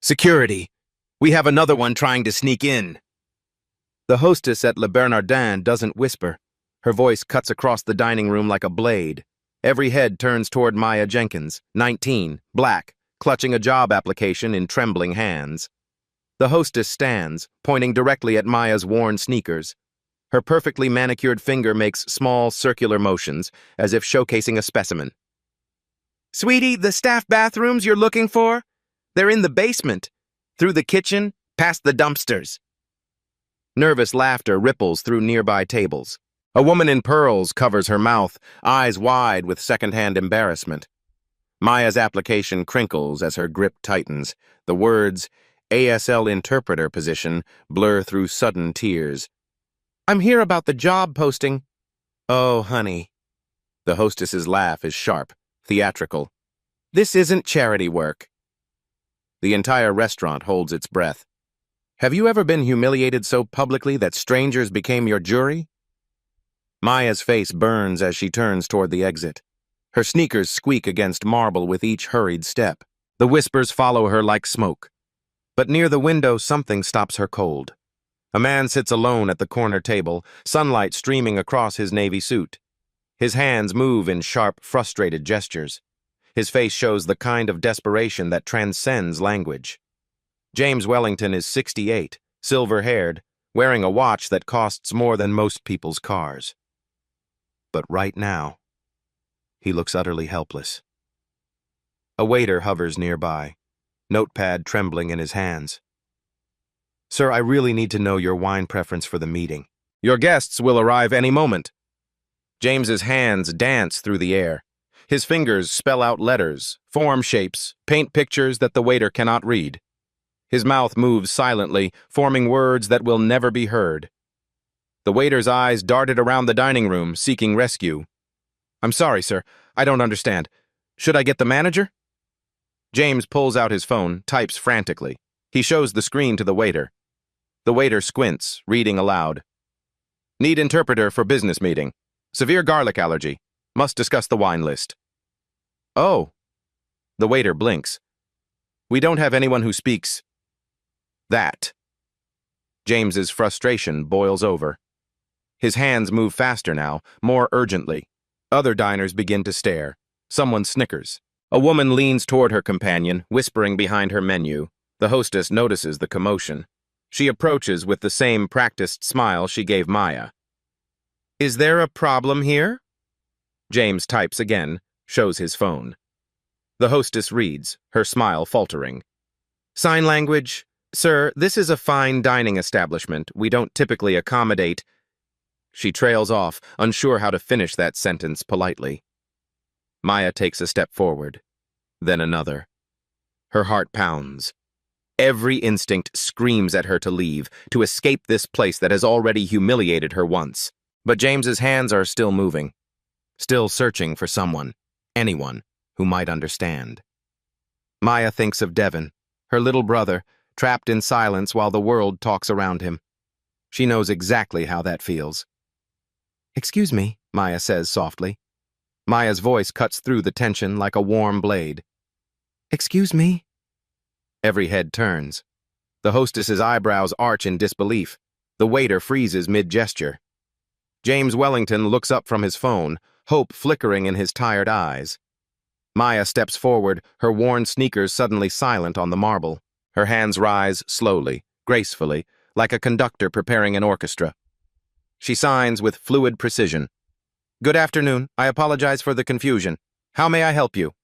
Security! We have another one trying to sneak in. The hostess at Le Bernardin doesn't whisper. Her voice cuts across the dining room like a blade. Every head turns toward Maya Jenkins, 19, black, clutching a job application in trembling hands. The hostess stands, pointing directly at Maya's worn sneakers. Her perfectly manicured finger makes small circular motions, as if showcasing a specimen. "Sweetie, the staff bathrooms you're looking for? They're in the basement, through the kitchen, past the dumpsters." Nervous laughter ripples through nearby tables. A woman in pearls covers her mouth, eyes wide with secondhand embarrassment. Maya's application crinkles as her grip tightens. The words, ASL interpreter position, blur through sudden tears. "I'm here about the job posting." "Oh, honey." The hostess's laugh is sharp, theatrical. "This isn't charity work." The entire restaurant holds its breath. Have you ever been humiliated so publicly that strangers became your jury? Maya's face burns as she turns toward the exit. Her sneakers squeak against marble with each hurried step. The whispers follow her like smoke. But near the window, something stops her cold. A man sits alone at the corner table, sunlight streaming across his navy suit. His hands move in sharp, frustrated gestures. His face shows the kind of desperation that transcends language. James Wellington is 68, silver-haired, wearing a watch that costs more than most people's cars. But right now, he looks utterly helpless. A waiter hovers nearby, notepad trembling in his hands. "Sir, I really need to know your wine preference for the meeting. Your guests will arrive any moment." James's hands dance through the air. His fingers spell out letters, form shapes, paint pictures that the waiter cannot read. His mouth moves silently, forming words that will never be heard. The waiter's eyes darted around the dining room, seeking rescue. "I'm sorry, sir. I don't understand. Should I get the manager?" James pulls out his phone, types frantically. He shows the screen to the waiter. The waiter squints, reading aloud. "Need interpreter for business meeting. Severe garlic allergy. Must discuss the wine list." "Oh." The waiter blinks. "We don't have anyone who speaks that." James's frustration boils over. His hands move faster now, more urgently. Other diners begin to stare. Someone snickers. A woman leans toward her companion, whispering behind her menu. The hostess notices the commotion. She approaches with the same practiced smile she gave Maya. "Is there a problem here?" James types again, shows his phone. The hostess reads, her smile faltering. "Sign language. Sir, this is a fine dining establishment. We don't typically accommodate—" She trails off, unsure how to finish that sentence politely. Maya takes a step forward, then another. Her heart pounds. Every instinct screams at her to leave, to escape this place that has already humiliated her once. But James's hands are still moving, still searching for someone, anyone, who might understand. Maya thinks of Devon, her little brother, trapped in silence while the world talks around him. She knows exactly how that feels. "Excuse me," Maya says softly. Maya's voice cuts through the tension like a warm blade. "Excuse me?" Every head turns. The hostess's eyebrows arch in disbelief. The waiter freezes mid-gesture. James Wellington looks up from his phone, hope flickering in his tired eyes. Maya steps forward, her worn sneakers suddenly silent on the marble. Her hands rise slowly, gracefully, like a conductor preparing an orchestra. She signs with fluid precision. "Good afternoon. I apologize for the confusion. How may I help you?"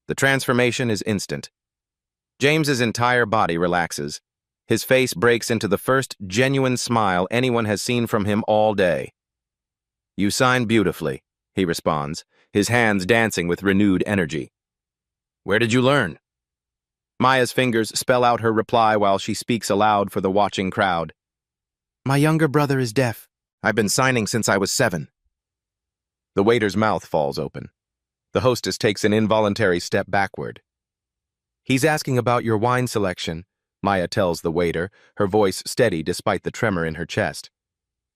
The transformation is instant. James's entire body relaxes. His face breaks into the first genuine smile anyone has seen from him all day. "You sign beautifully," he responds, his hands dancing with renewed energy. "Where did you learn?" Maya's fingers spell out her reply while she speaks aloud for the watching crowd. "My younger brother is deaf. I've been signing since I was 7. The waiter's mouth falls open. The hostess takes an involuntary step backward. "He's asking about your wine selection," Maya tells the waiter, her voice steady despite the tremor in her chest.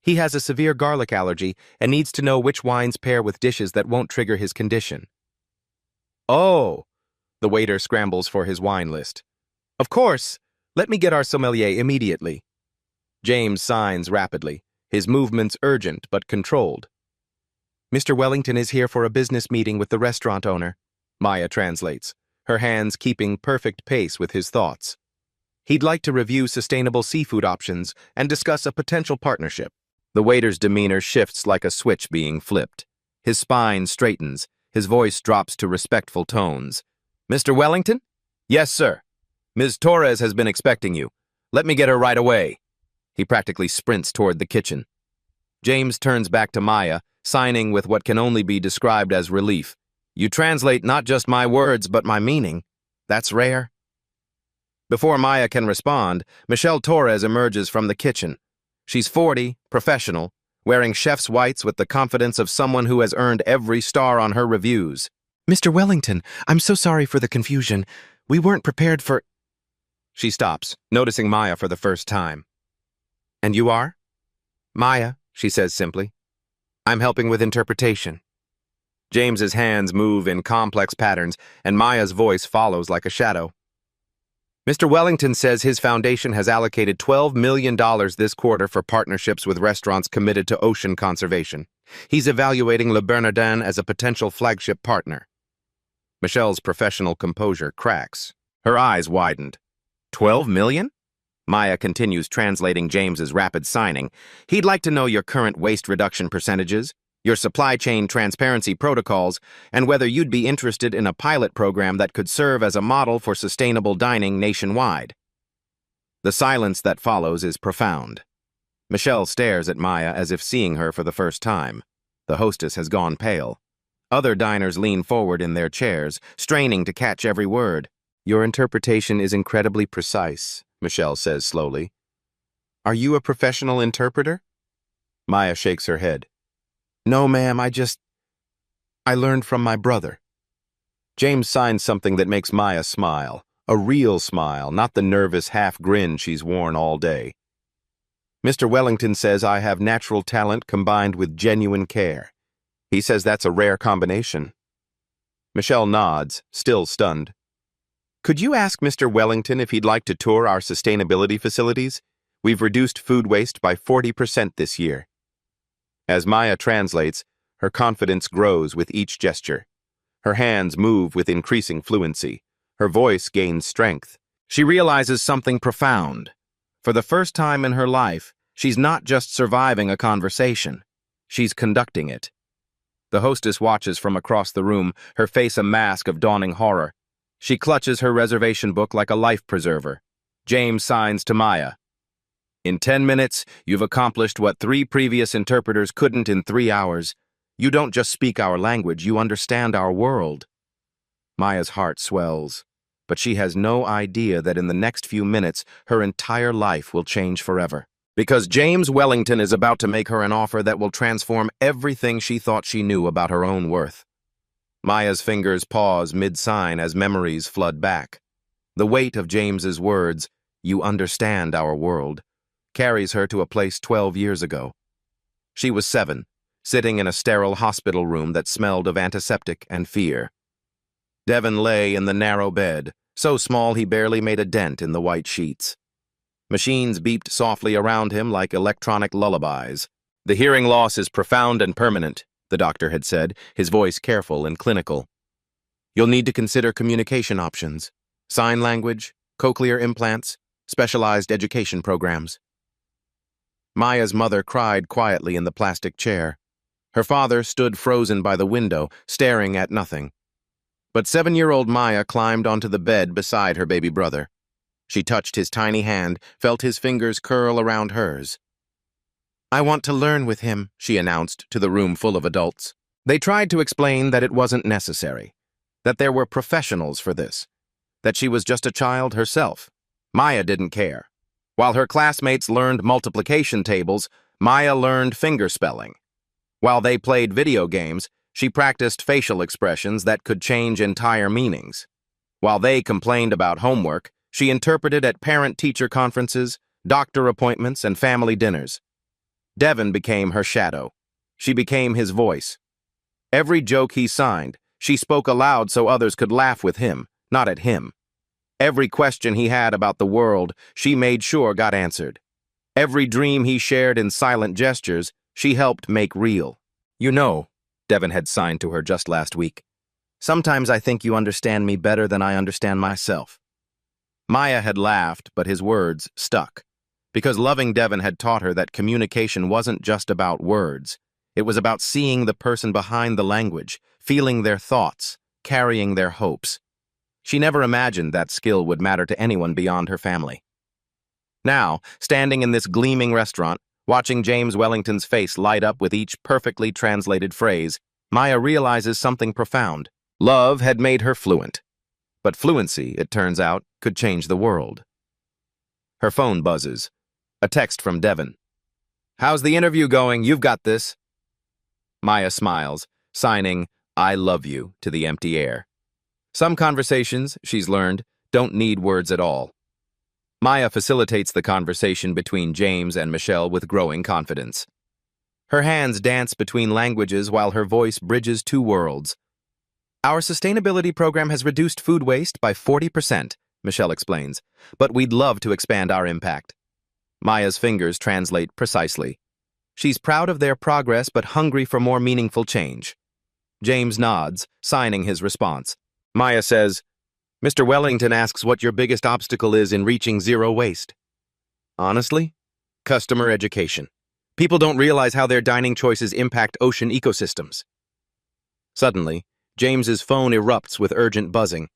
"He has a severe garlic allergy and needs to know which wines pair with dishes that won't trigger his condition." "Oh!" The waiter scrambles for his wine list. Of course. Let me get our sommelier immediately. James signs rapidly, his movements urgent but controlled. Mr. Wellington is here for a business meeting with the restaurant owner, Maya translates, her hands keeping perfect pace with his thoughts. He'd like to review sustainable seafood options and discuss a potential partnership. The waiter's demeanor shifts like a switch being flipped. His spine straightens, his voice drops to respectful tones. Mr. Wellington? Yes, sir. Ms. Torres has been expecting you. Let me get her right away. He practically sprints toward the kitchen. James turns back to Maya, signing with what can only be described as relief. You translate not just my words, but my meaning. That's rare. Before Maya can respond, Michelle Torres emerges from the kitchen. She's 40, professional, wearing chef's whites with the confidence of someone who has earned every star on her reviews. Mr. Wellington, I'm so sorry for the confusion. We weren't prepared for... She stops, noticing Maya for the first time. And you are? Maya, she says simply. I'm helping with interpretation. James's hands move in complex patterns, and Maya's voice follows like a shadow. Mr. Wellington says his foundation has allocated $12 million this quarter for partnerships with restaurants committed to ocean conservation. He's evaluating Le Bernardin as a potential flagship partner. Michelle's professional composure cracks. Her eyes widened. 12 million? Maya continues translating James's rapid signing. He'd like to know your current waste reduction percentages, your supply chain transparency protocols, and whether you'd be interested in a pilot program that could serve as a model for sustainable dining nationwide. The silence that follows is profound. Michelle stares at Maya as if seeing her for the first time. The hostess has gone pale. Other diners lean forward in their chairs, straining to catch every word. Your interpretation is incredibly precise, Michelle says slowly. Are you a professional interpreter? Maya shakes her head. No, ma'am, I learned from my brother. James signs something that makes Maya smile. A real smile, not the nervous half grin she's worn all day. Mr. Wellington says I have natural talent combined with genuine care. He says that's a rare combination. Michelle nods, still stunned. Could you ask Mr. Wellington if he'd like to tour our sustainability facilities? We've reduced food waste by 40% this year. As Maya translates, her confidence grows with each gesture. Her hands move with increasing fluency. Her voice gains strength. She realizes something profound. For the first time in her life, she's not just surviving a conversation. She's conducting it. The hostess watches from across the room, her face a mask of dawning horror. She clutches her reservation book like a life preserver. James signs to Maya. In 10 minutes, you've accomplished what 3 previous interpreters couldn't in 3 hours. You don't just speak our language, you understand our world. Maya's heart swells, but she has no idea that in the next few minutes, her entire life will change forever. Because James Wellington is about to make her an offer that will transform everything she thought she knew about her own worth. Maya's fingers pause mid-sign as memories flood back. The weight of James's words, "You understand our world," carries her to a place 12 years ago. She was 7, sitting in a sterile hospital room that smelled of antiseptic and fear. Devon lay in the narrow bed, so small he barely made a dent in the white sheets. Machines beeped softly around him like electronic lullabies. The hearing loss is profound and permanent, the doctor had said, his voice careful and clinical. You'll need to consider communication options, sign language, cochlear implants, specialized education programs. Maya's mother cried quietly in the plastic chair. Her father stood frozen by the window, staring at nothing. But 7-year-old Maya climbed onto the bed beside her baby brother. She touched his tiny hand, felt his fingers curl around hers. I want to learn with him, she announced to the room full of adults. They tried to explain that it wasn't necessary, that there were professionals for this, that she was just a child herself. Maya didn't care. While her classmates learned multiplication tables, Maya learned fingerspelling. While they played video games, she practiced facial expressions that could change entire meanings. While they complained about homework, she interpreted at parent-teacher conferences, doctor appointments, and family dinners. Devon became her shadow. She became his voice. Every joke he signed, she spoke aloud so others could laugh with him, not at him. Every question he had about the world, she made sure got answered. Every dream he shared in silent gestures, she helped make real. "You know," Devon had signed to her just last week, "sometimes I think you understand me better than I understand myself." Maya had laughed, but his words stuck, because loving Devon had taught her that communication wasn't just about words. It was about seeing the person behind the language, feeling their thoughts, carrying their hopes. She never imagined that skill would matter to anyone beyond her family. Now, standing in this gleaming restaurant, watching James Wellington's face light up with each perfectly translated phrase, Maya realizes something profound. Love had made her fluent. But fluency, it turns out, could change the world. Her phone buzzes. A text from Devon. "How's the interview going? You've got this." Maya smiles, signing, "I love you," to the empty air. Some conversations, she's learned, don't need words at all. Maya facilitates the conversation between James and Michelle with growing confidence. Her hands dance between languages while her voice bridges two worlds. "Our sustainability program has reduced food waste by 40%, Michelle explains, "but we'd love to expand our impact." Maya's fingers translate precisely. She's proud of their progress but hungry for more meaningful change. James nods, signing his response. Maya says, "Mr. Wellington asks what your biggest obstacle is in reaching zero waste." Honestly, customer education. People don't realize how their dining choices impact ocean ecosystems. Suddenly, James's phone erupts with urgent buzzing.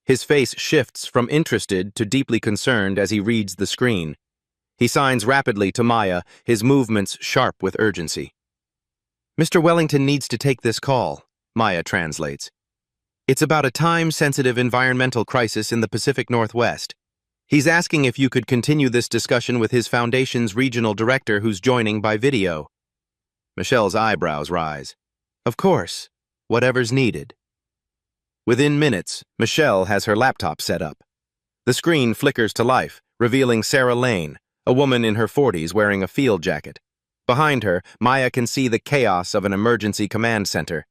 His face shifts from interested to deeply concerned as he reads the screen. He signs rapidly to Maya, his movements sharp with urgency. "Mr. Wellington needs to take this call," Maya translates. "It's about a time-sensitive environmental crisis in the Pacific Northwest. He's asking if you could continue this discussion with his foundation's regional director who's joining by video." Michelle's eyebrows rise. "Of course, whatever's needed." Within minutes, Michelle has her laptop set up. The screen flickers to life, revealing Sarah Lane, a woman in her 40s wearing a field jacket. Behind her, Maya can see the chaos of an emergency command center.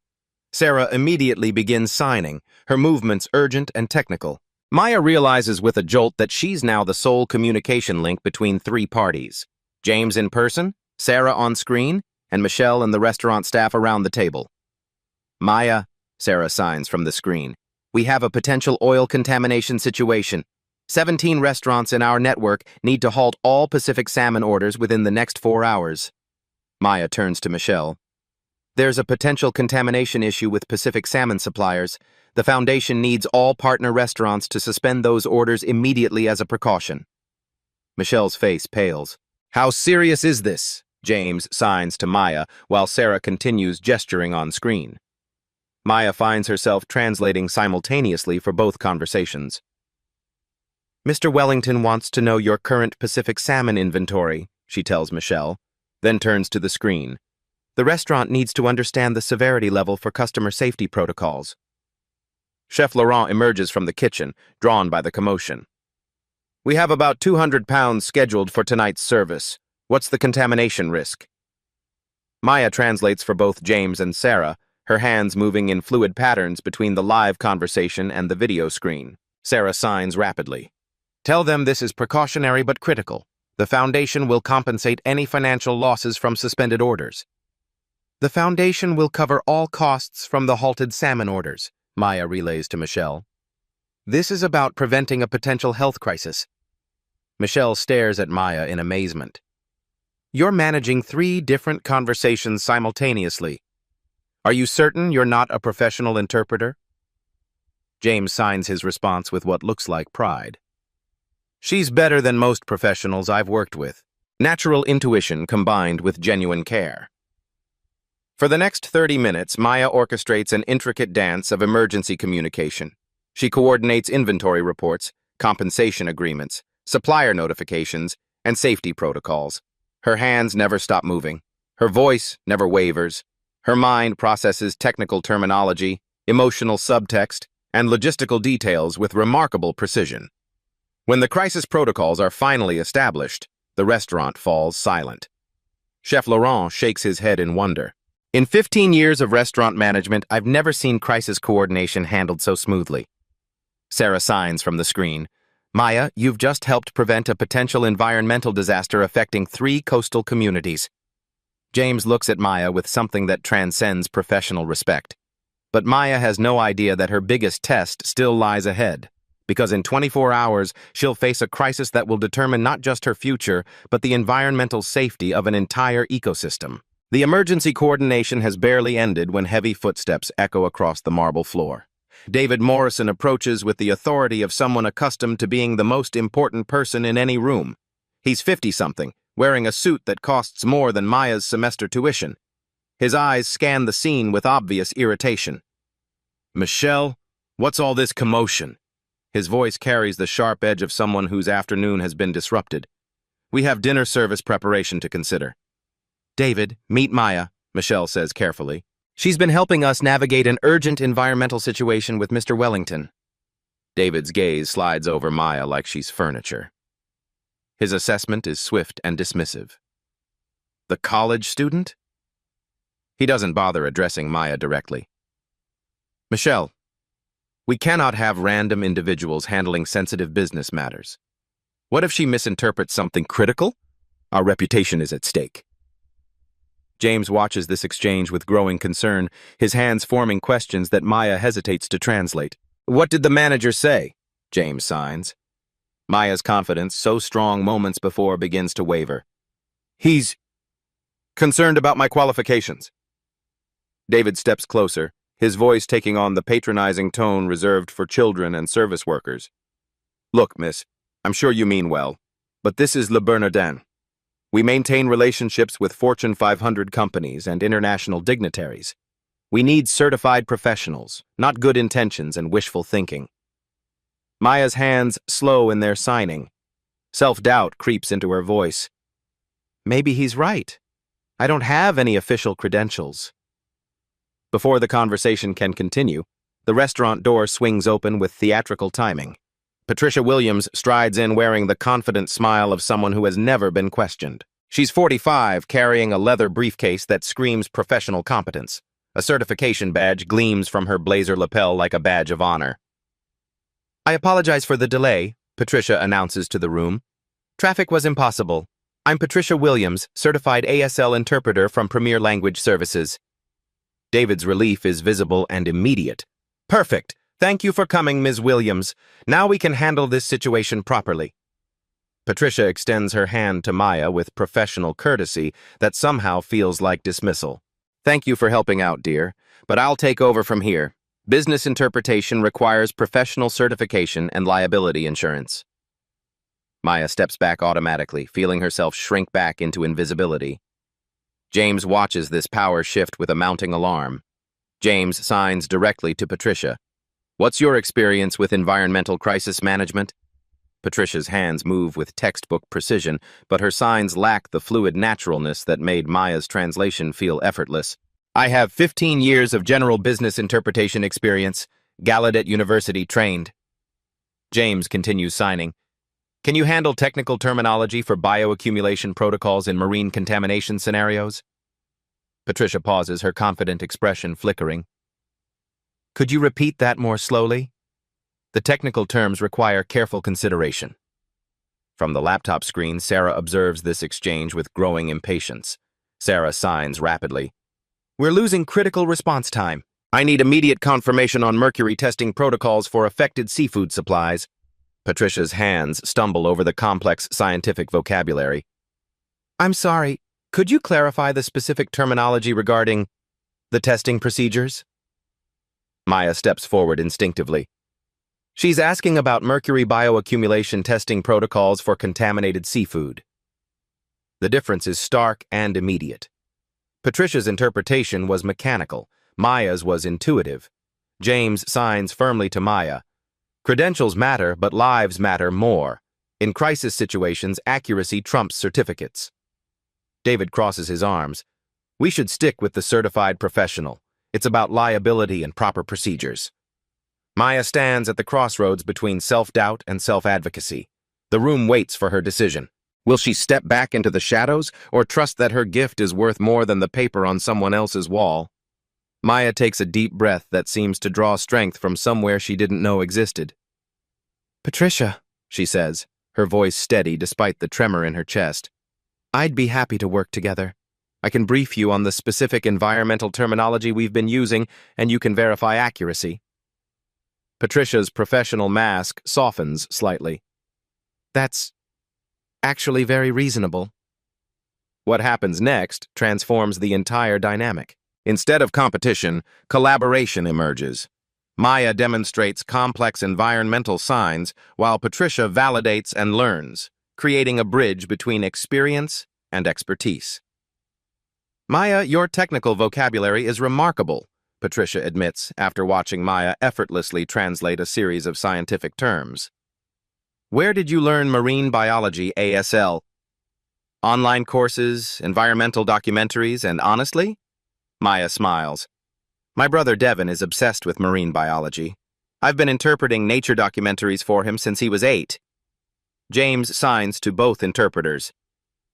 Sarah immediately begins signing, her movements urgent and technical. Maya realizes with a jolt that she's now the sole communication link between three parties. James in person, Sarah on screen, and Michelle and the restaurant staff around the table. "Maya," Sarah signs from the screen, "we have a potential oil contamination situation. 17 restaurants in our network need to halt all Pacific salmon orders within the next 4 hours. Maya turns to Michelle. "There's a potential contamination issue with Pacific salmon suppliers. The Foundation needs all partner restaurants to suspend those orders immediately as a precaution." Michelle's face pales. "How serious is this?" James signs to Maya while Sarah continues gesturing on screen. Maya finds herself translating simultaneously for both conversations. "Mr. Wellington wants to know your current Pacific salmon inventory," she tells Michelle, then turns to the screen. "The restaurant needs to understand the severity level for customer safety protocols." Chef Laurent emerges from the kitchen, drawn by the commotion. "We have about 200 pounds scheduled for tonight's service. What's the contamination risk?" Maya translates for both James and Sarah, her hands moving in fluid patterns between the live conversation and the video screen. Sarah signs rapidly. "Tell them this is precautionary but critical. The Foundation will compensate any financial losses from suspended orders." "The Foundation will cover all costs from the halted salmon orders," Maya relays to Michelle. "This is about preventing a potential health crisis." Michelle stares at Maya in amazement. "You're managing 3 different conversations simultaneously. Are you certain you're not a professional interpreter?" James signs his response with what looks like pride. "She's better than most professionals I've worked with. Natural intuition combined with genuine care." For the next 30 minutes, Maya orchestrates an intricate dance of emergency communication. She coordinates inventory reports, compensation agreements, supplier notifications, and safety protocols. Her hands never stop moving. Her voice never wavers. Her mind processes technical terminology, emotional subtext, and logistical details with remarkable precision. When the crisis protocols are finally established, the restaurant falls silent. Chef Laurent shakes his head in wonder. "In 15 years of restaurant management, I've never seen crisis coordination handled so smoothly." Sarah signs from the screen. Maya, you've just helped prevent a potential environmental disaster affecting 3 coastal communities. James looks at Maya with something that transcends professional respect. But Maya has no idea that her biggest test still lies ahead, because in 24 hours, she'll face a crisis that will determine not just her future, but the environmental safety of an entire ecosystem. The emergency coordination has barely ended when heavy footsteps echo across the marble floor. David Morrison approaches with the authority of someone accustomed to being the most important person in any room. He's 50-something, wearing a suit that costs more than Maya's semester tuition. His eyes scan the scene with obvious irritation. "Michelle, what's all this commotion?" His voice carries the sharp edge of someone whose afternoon has been disrupted. "We have dinner service preparation to consider." "David, meet Maya," Michelle says carefully. "She's been helping us navigate an urgent environmental situation with Mr. Wellington." David's gaze slides over Maya like she's furniture. His assessment is swift and dismissive. "The college student?" He doesn't bother addressing Maya directly. "Michelle, we cannot have random individuals handling sensitive business matters. What if she misinterprets something critical? Our reputation is at stake." James watches this exchange with growing concern, his hands forming questions that Maya hesitates to translate. "What did the manager say?" James signs. Maya's confidence, so strong moments before, begins to waver. "He's concerned about my qualifications." David steps closer, his voice taking on the patronizing tone reserved for children and service workers. "Look, miss, I'm sure you mean well, but this is Le Bernardin. We maintain relationships with Fortune 500 companies and international dignitaries. We need certified professionals, not good intentions and wishful thinking." Maya's hands slow in their signing. Self-doubt creeps into her voice. "Maybe he's right. I don't have any official credentials." Before the conversation can continue, the restaurant door swings open with theatrical timing. Patricia Williams strides in wearing the confident smile of someone who has never been questioned. She's 45, carrying a leather briefcase that screams professional competence. A certification badge gleams from her blazer lapel like a badge of honor. "I apologize for the delay," Patricia announces to the room. "Traffic was impossible. I'm Patricia Williams, certified ASL interpreter from Premier Language Services." David's relief is visible and immediate. "Perfect. Thank you for coming, Ms. Williams. Now we can handle this situation properly." Patricia extends her hand to Maya with professional courtesy that somehow feels like dismissal. "Thank you for helping out, dear, but I'll take over from here. Business interpretation requires professional certification and liability insurance." Maya steps back automatically, feeling herself shrink back into invisibility. James watches this power shift with a mounting alarm. James signs directly to Patricia. "What's your experience with environmental crisis management?" Patricia's hands move with textbook precision, but her signs lack the fluid naturalness that made Maya's translation feel effortless. "I have 15 years of general business interpretation experience, Gallaudet University trained." James continues signing. "Can you handle technical terminology for bioaccumulation protocols in marine contamination scenarios?" Patricia pauses, her confident expression flickering. "Could you repeat that more slowly? The technical terms require careful consideration." From the laptop screen, Sarah observes this exchange with growing impatience. Sarah signs rapidly. "We're losing critical response time. I need immediate confirmation on mercury testing protocols for affected seafood supplies." Patricia's hands stumble over the complex scientific vocabulary. "I'm sorry, could you clarify the specific terminology regarding the testing procedures?" Maya steps forward instinctively. She's asking about mercury bioaccumulation testing protocols for contaminated seafood. The difference is stark and immediate. Patricia's interpretation was mechanical. Maya's was intuitive. James signs firmly to Maya. Credentials matter, but lives matter more. In crisis situations, accuracy trumps certificates. David crosses his arms. "We should stick with the certified professional. It's about liability and proper procedures." Maya stands at the crossroads between self-doubt and self-advocacy. The room waits for her decision. Will she step back into the shadows or trust that her gift is worth more than the paper on someone else's wall? Maya takes a deep breath that seems to draw strength from somewhere she didn't know existed. Patricia, she says, her voice steady despite the tremor in her chest. I'd be happy to work together. I can brief you on the specific environmental terminology we've been using, and you can verify accuracy. Patricia's professional mask softens slightly. That's actually very reasonable. What happens next transforms the entire dynamic. Instead of competition, collaboration emerges. Maya demonstrates complex environmental signs while Patricia validates and learns, creating a bridge between experience and expertise. Maya, your technical vocabulary is remarkable, Patricia admits after watching Maya effortlessly translate a series of scientific terms. Where did you learn marine biology ASL? Online courses, environmental documentaries, and honestly? Maya smiles. My brother Devin is obsessed with marine biology. I've been interpreting nature documentaries for him since he was 8. James signs to both interpreters.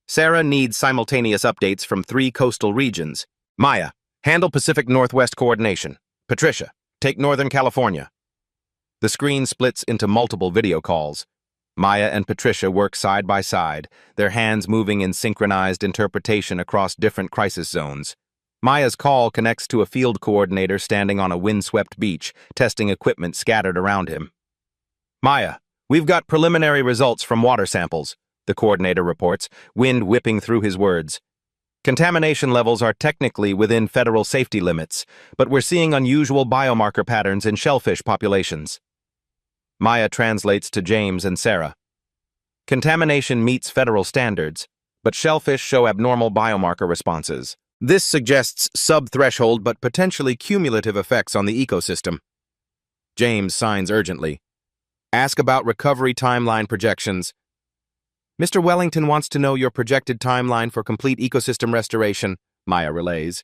Sarah needs simultaneous updates from 3 coastal regions. Maya, handle Pacific Northwest coordination. Patricia, take Northern California. The screen splits into multiple video calls. Maya and Patricia work side by side, their hands moving in synchronized interpretation across different crisis zones. Maya's call connects to a field coordinator standing on a windswept beach, testing equipment scattered around him. Maya, we've got preliminary results from water samples, the coordinator reports, wind whipping through his words. Contamination levels are technically within federal safety limits, but we're seeing unusual biomarker patterns in shellfish populations. Maya translates to James and Sarah. Contamination meets federal standards, but shellfish show abnormal biomarker responses. This suggests sub-threshold but potentially cumulative effects on the ecosystem. James signs urgently. Ask about recovery timeline projections. Mr. Wellington wants to know your projected timeline for complete ecosystem restoration, Maya relays.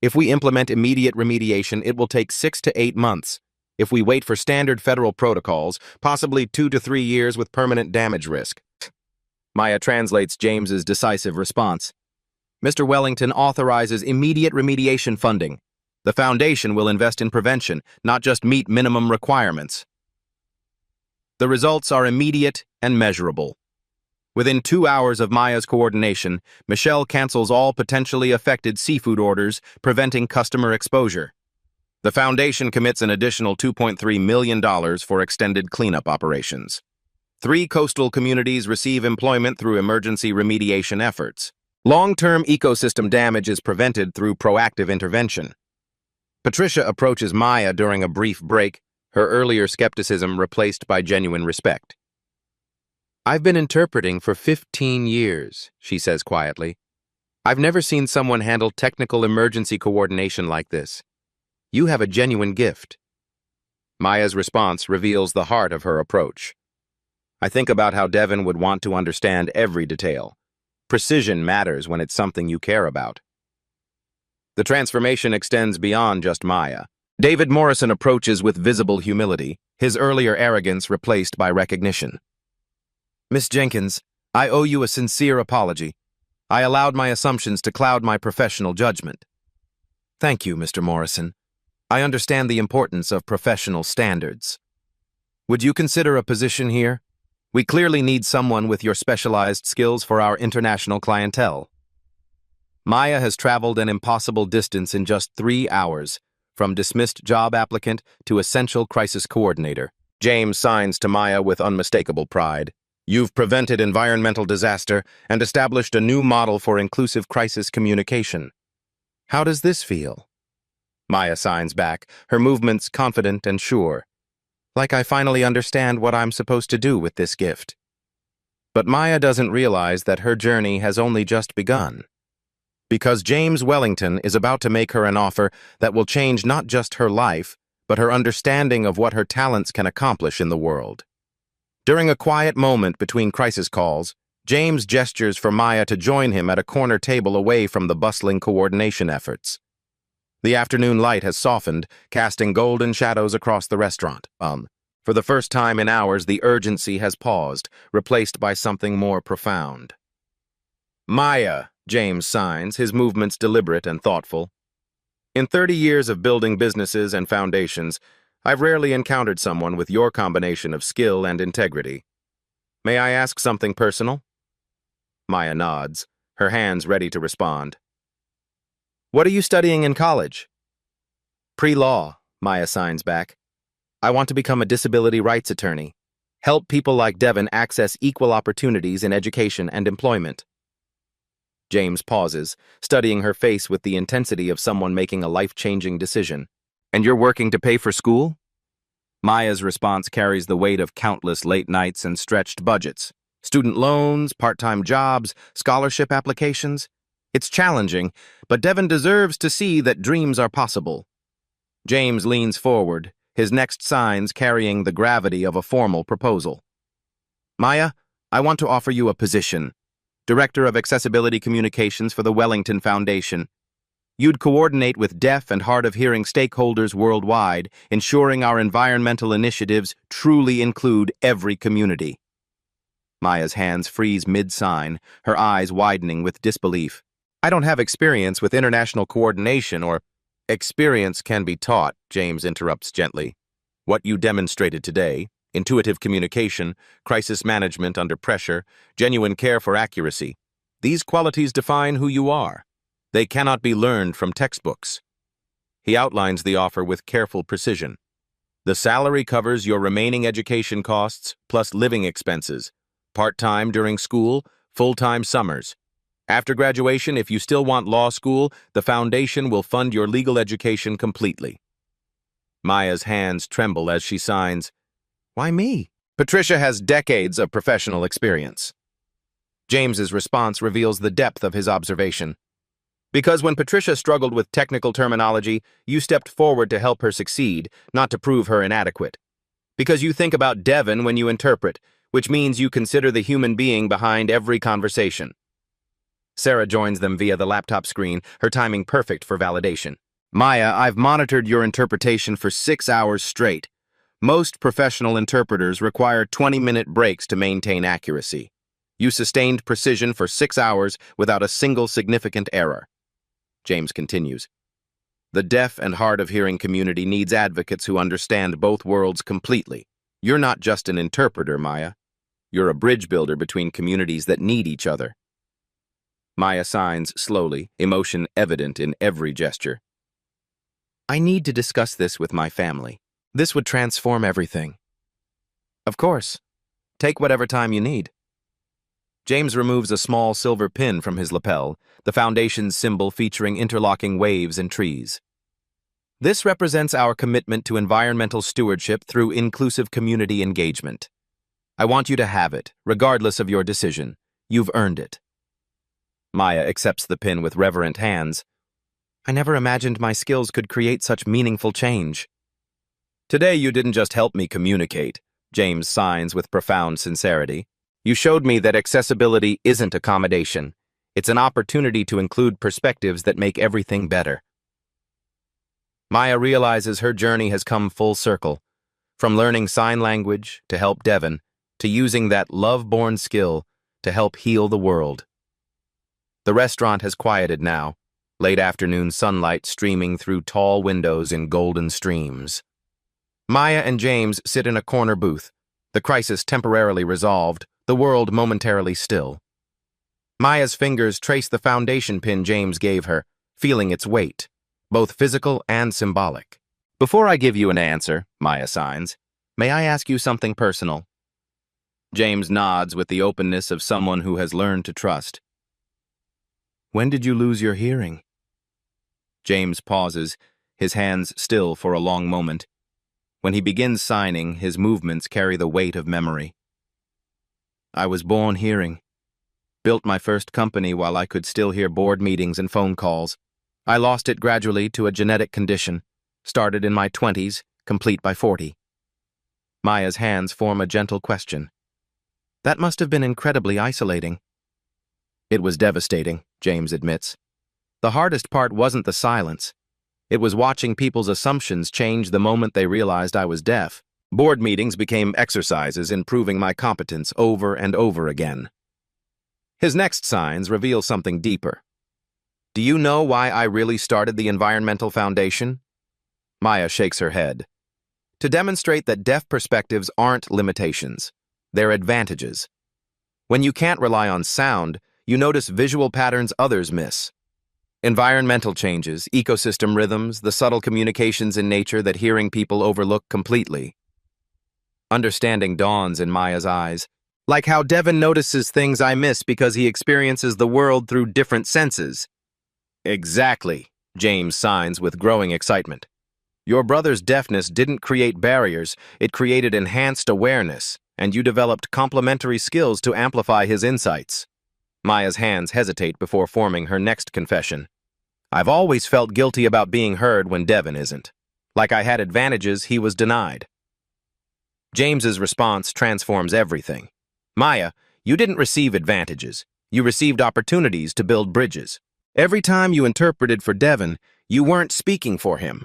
If we implement immediate remediation, it will take 6 to 8 months. If we wait for standard federal protocols, possibly 2 to 3 years with permanent damage risk. Maya translates James's decisive response. Mr. Wellington authorizes immediate remediation funding. The Foundation will invest in prevention, not just meet minimum requirements. The results are immediate and measurable. Within 2 hours of Maya's coordination, Michelle cancels all potentially affected seafood orders, preventing customer exposure. The Foundation commits an additional $2.3 million for extended cleanup operations. 3 coastal communities receive employment through emergency remediation efforts. Long-term ecosystem damage is prevented through proactive intervention. Patricia approaches Maya during a brief break, her earlier skepticism replaced by genuine respect. I've been interpreting for 15 years, she says quietly. I've never seen someone handle technical emergency coordination like this. You have a genuine gift. Maya's response reveals the heart of her approach. I think about how Devin would want to understand every detail. Precision matters when it's something you care about. The transformation extends beyond just Maya. David Morrison approaches with visible humility, his earlier arrogance replaced by recognition. Miss Jenkins, I owe you a sincere apology. I allowed my assumptions to cloud my professional judgment. Thank you, Mr. Morrison. I understand the importance of professional standards. Would you consider a position here? We clearly need someone with your specialized skills for our international clientele. Maya has traveled an impossible distance in just 3 hours, from dismissed job applicant to essential crisis coordinator. James signs to Maya with unmistakable pride. You've prevented environmental disaster and established a new model for inclusive crisis communication. How does this feel? Maya signs back, her movements confident and sure. Like I finally understand what I'm supposed to do with this gift. But Maya doesn't realize that her journey has only just begun. Because James Wellington is about to make her an offer that will change not just her life, but her understanding of what her talents can accomplish in the world. During a quiet moment between crisis calls, James gestures for Maya to join him at a corner table away from the bustling coordination efforts. The afternoon light has softened, casting golden shadows across the restaurant. For the first time in hours, the urgency has paused, replaced by something more profound. Maya, James signs, his movements deliberate and thoughtful. In 30 years of building businesses and foundations, I've rarely encountered someone with your combination of skill and integrity. May I ask something personal? Maya nods, her hands ready to respond. What are you studying in college? Pre-law, Maya signs back. I want to become a disability rights attorney. Help people like Devon access equal opportunities in education and employment. James pauses, studying her face with the intensity of someone making a life-changing decision. And you're working to pay for school? Maya's response carries the weight of countless late nights and stretched budgets. Student loans, part-time jobs, scholarship applications. It's challenging, but Devon deserves to see that dreams are possible. James leans forward, his next signs carrying the gravity of a formal proposal. Maya, I want to offer you a position. Director of Accessibility Communications for the Wellington Foundation. You'd coordinate with deaf and hard-of-hearing stakeholders worldwide, ensuring our environmental initiatives truly include every community. Maya's hands freeze mid-sign, her eyes widening with disbelief. I don't have experience with international coordination or... Experience can be taught, James interrupts gently. What you demonstrated today, intuitive communication, crisis management under pressure, genuine care for accuracy, these qualities define who you are. They cannot be learned from textbooks. He outlines the offer with careful precision. The salary covers your remaining education costs plus living expenses, part-time during school, full-time summers. After graduation, if you still want law school, the foundation will fund your legal education completely. Maya's hands tremble as she signs. Why me? Patricia has decades of professional experience. James's response reveals the depth of his observation. Because when Patricia struggled with technical terminology, you stepped forward to help her succeed, not to prove her inadequate. Because you think about Devon when you interpret, which means you consider the human being behind every conversation. Sarah joins them via the laptop screen, her timing perfect for validation. Maya, I've monitored your interpretation for 6 hours straight. Most professional interpreters require 20-minute breaks to maintain accuracy. You sustained precision for 6 hours without a single significant error. James continues. The deaf and hard-of-hearing community needs advocates who understand both worlds completely. You're not just an interpreter, Maya. You're a bridge builder between communities that need each other. Maya signs slowly, emotion evident in every gesture. I need to discuss this with my family. This would transform everything. Of course. Take whatever time you need. James removes a small silver pin from his lapel, the foundation's symbol featuring interlocking waves and trees. This represents our commitment to environmental stewardship through inclusive community engagement. I want you to have it, regardless of your decision. You've earned it. Maya accepts the pin with reverent hands. I never imagined my skills could create such meaningful change. Today you didn't just help me communicate, James signs with profound sincerity. You showed me that accessibility isn't accommodation. It's an opportunity to include perspectives that make everything better. Maya realizes her journey has come full circle, from learning sign language to help Devon, to using that love-born skill to help heal the world. The restaurant has quieted now, late afternoon sunlight streaming through tall windows in golden streams. Maya and James sit in a corner booth, the crisis temporarily resolved, the world momentarily still. Maya's fingers trace the foundation pin James gave her, feeling its weight, both physical and symbolic. Before I give you an answer, Maya signs, may I ask you something personal? James nods with the openness of someone who has learned to trust. When did you lose your hearing? James pauses, his hands still for a long moment. When he begins signing, his movements carry the weight of memory. I was born hearing. Built my first company while I could still hear board meetings and phone calls. I lost it gradually to a genetic condition. Started in my 20s, complete by 40. Maya's hands form a gentle question. That must have been incredibly isolating. It was devastating, James admits. The hardest part wasn't the silence. It was watching people's assumptions change the moment they realized I was deaf. Board meetings became exercises in proving my competence over and over again. His next signs reveal something deeper. Do you know why I really started the Environmental Foundation? Maya shakes her head. to demonstrate that deaf perspectives aren't limitations. They're advantages. When you can't rely on sound, you notice visual patterns others miss. Environmental changes, ecosystem rhythms, the subtle communications in nature that hearing people overlook completely. Understanding dawns in Maya's eyes, like how Devin notices things I miss because he experiences the world through different senses. Exactly, James signs with growing excitement. Your brother's deafness didn't create barriers, it created enhanced awareness, and you developed complementary skills to amplify his insights. Maya's hands hesitate before forming her next confession. I've always felt guilty about being heard when Devin isn't. Like I had advantages he was denied. James's response transforms everything. Maya, you didn't receive advantages. You received opportunities to build bridges. Every time you interpreted for Devin, you weren't speaking for him.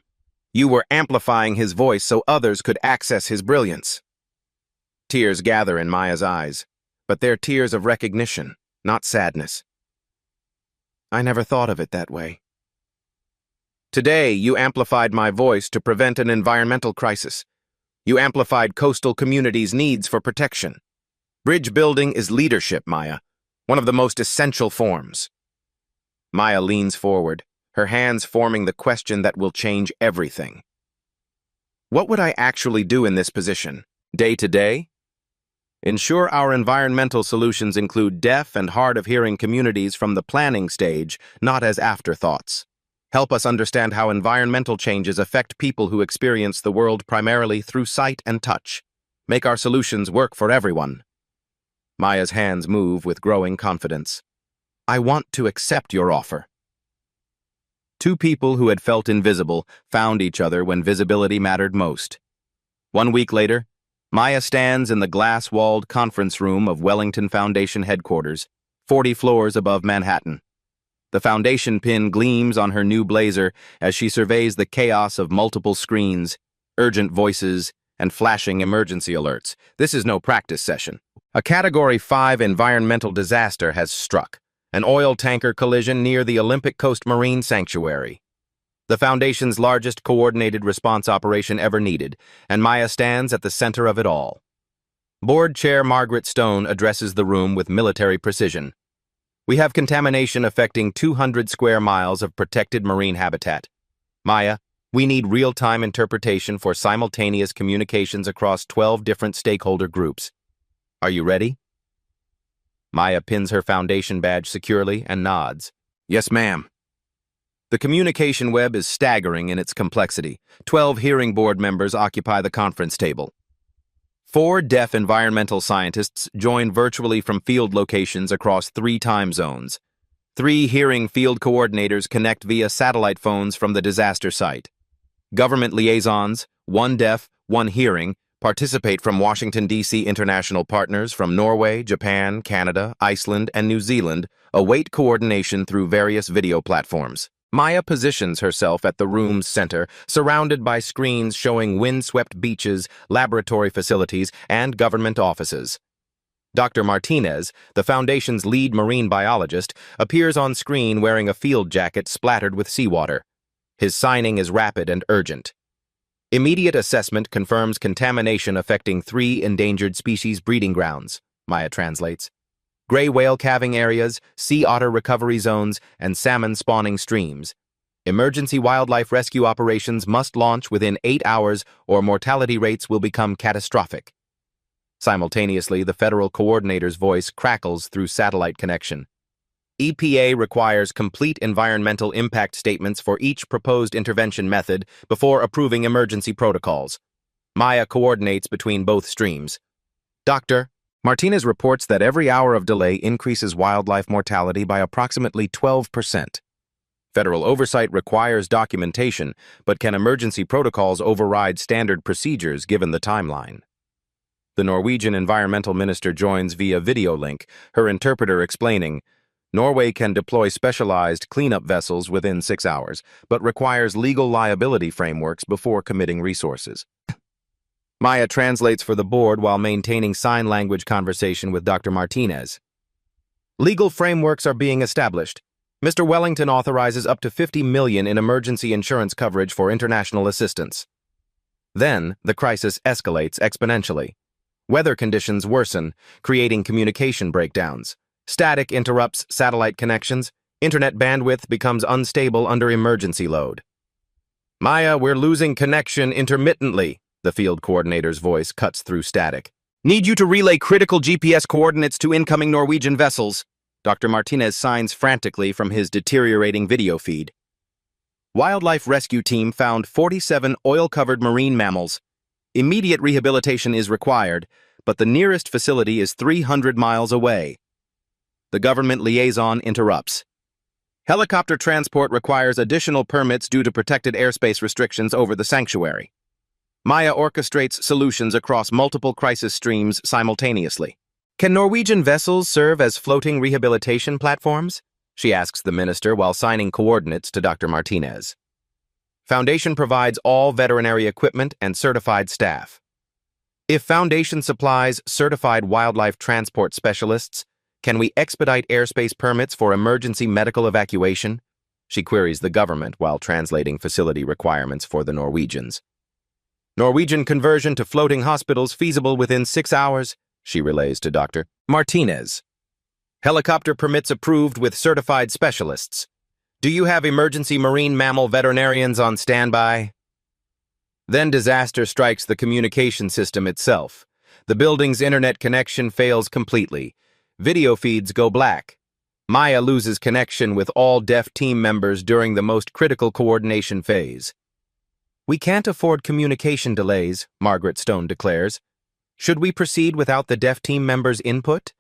You were amplifying his voice so others could access his brilliance. Tears gather in Maya's eyes, but they're tears of recognition, not sadness. I never thought of it that way. Today, you amplified my voice to prevent an environmental crisis. You amplified coastal communities' needs for protection. Bridge building is leadership, Maya, one of the most essential forms. Maya leans forward, her hands forming the question that will change everything. What would I actually do in this position, day to day? Ensure our environmental solutions include deaf and hard-of-hearing communities from the planning stage, not as afterthoughts. Help us understand how environmental changes affect people who experience the world primarily through sight and touch. Make our solutions work for everyone. Maya's hands move with growing confidence. I want to accept your offer. Two people who had felt invisible found each other when visibility mattered most. 1 week later, Maya stands in the glass-walled conference room of Wellington Foundation headquarters, 40 floors above Manhattan. The foundation pin gleams on her new blazer as she surveys the chaos of multiple screens, urgent voices, and flashing emergency alerts. This is no practice session. A Category 5 environmental disaster has struck, an oil tanker collision near the Olympic Coast Marine Sanctuary. The Foundation's largest coordinated response operation ever needed, and Maya stands at the center of it all. Board Chair Margaret Stone addresses the room with military precision. We have contamination affecting 200 square miles of protected marine habitat. Maya, we need real-time interpretation for simultaneous communications across 12 different stakeholder groups. Are you ready? Maya pins her Foundation badge securely and nods. Yes, ma'am. The communication web is staggering in its complexity. 12 hearing board members occupy the conference table. 4 deaf environmental scientists join virtually from field locations across 3 time zones. 3 hearing field coordinators connect via satellite phones from the disaster site. Government liaisons, 1 deaf, 1 hearing, participate from Washington, D.C. international partners from Norway, Japan, Canada, Iceland, and New Zealand await coordination through various video platforms. Maya positions herself at the room's center, surrounded by screens showing windswept beaches, laboratory facilities, and government offices. Dr. Martinez, the Foundation's lead marine biologist, appears on screen wearing a field jacket splattered with seawater. His signing is rapid and urgent. Immediate assessment confirms contamination affecting 3 endangered species breeding grounds, Maya translates. Gray whale calving areas, sea otter recovery zones, and salmon spawning streams. Emergency wildlife rescue operations must launch within 8 hours or mortality rates will become catastrophic. Simultaneously, the federal coordinator's voice crackles through satellite connection. EPA requires complete environmental impact statements for each proposed intervention method before approving emergency protocols. Maya coordinates between both streams. Dr. Martinez reports that every hour of delay increases wildlife mortality by approximately 12%. Federal oversight requires documentation, but can emergency protocols override standard procedures given the timeline? The Norwegian environmental minister joins via video link, her interpreter explaining, Norway can deploy specialized cleanup vessels within 6 hours, but requires legal liability frameworks before committing resources. Maya translates for the board while maintaining sign language conversation with Dr. Martinez. Legal frameworks are being established. Mr. Wellington authorizes up to $50 million in emergency insurance coverage for international assistance. Then, the crisis escalates exponentially. Weather conditions worsen, creating communication breakdowns. Static interrupts satellite connections. Internet bandwidth becomes unstable under emergency load. "Maya, we're losing connection intermittently," the field coordinator's voice cuts through static. "Need you to relay critical GPS coordinates to incoming Norwegian vessels." Dr. Martinez signs frantically from his deteriorating video feed. Wildlife rescue team found 47 oil-covered marine mammals. Immediate rehabilitation is required, but the nearest facility is 300 miles away. The government liaison interrupts. Helicopter transport requires additional permits due to protected airspace restrictions over the sanctuary. Maya orchestrates solutions across multiple crisis streams simultaneously. "Can Norwegian vessels serve as floating rehabilitation platforms?" she asks the minister while signing coordinates to Dr. Martinez. Foundation provides all veterinary equipment and certified staff. If Foundation supplies certified wildlife transport specialists, can we expedite airspace permits for emergency medical evacuation? She queries the government while translating facility requirements for the Norwegians. "Norwegian conversion to floating hospitals feasible within 6 hours, she relays to Dr. Martinez. "Helicopter permits approved with certified specialists. Do you have emergency marine mammal veterinarians on standby?" Then disaster strikes the communication system itself. The building's internet connection fails completely. Video feeds go black. Maya loses connection with all DEF team members during the most critical coordination phase. "We can't afford communication delays," Margaret Stone declares. "Should we proceed without the DEF team members' input?"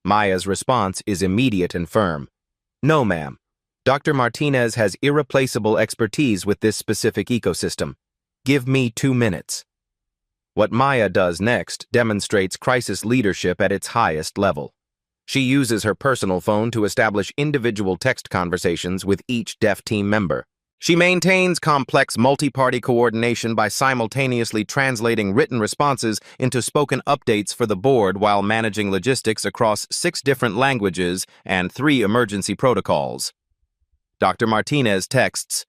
Maya's response is immediate and firm. "No, ma'am. Dr. Martinez has irreplaceable expertise with this specific ecosystem. Give me 2 minutes." What Maya does next demonstrates crisis leadership at its highest level. She uses her personal phone to establish individual text conversations with each DEF team member. She maintains complex multi-party coordination by simultaneously translating written responses into spoken updates for the board while managing logistics across 6 different languages and 3 emergency protocols. Dr. Martinez texts,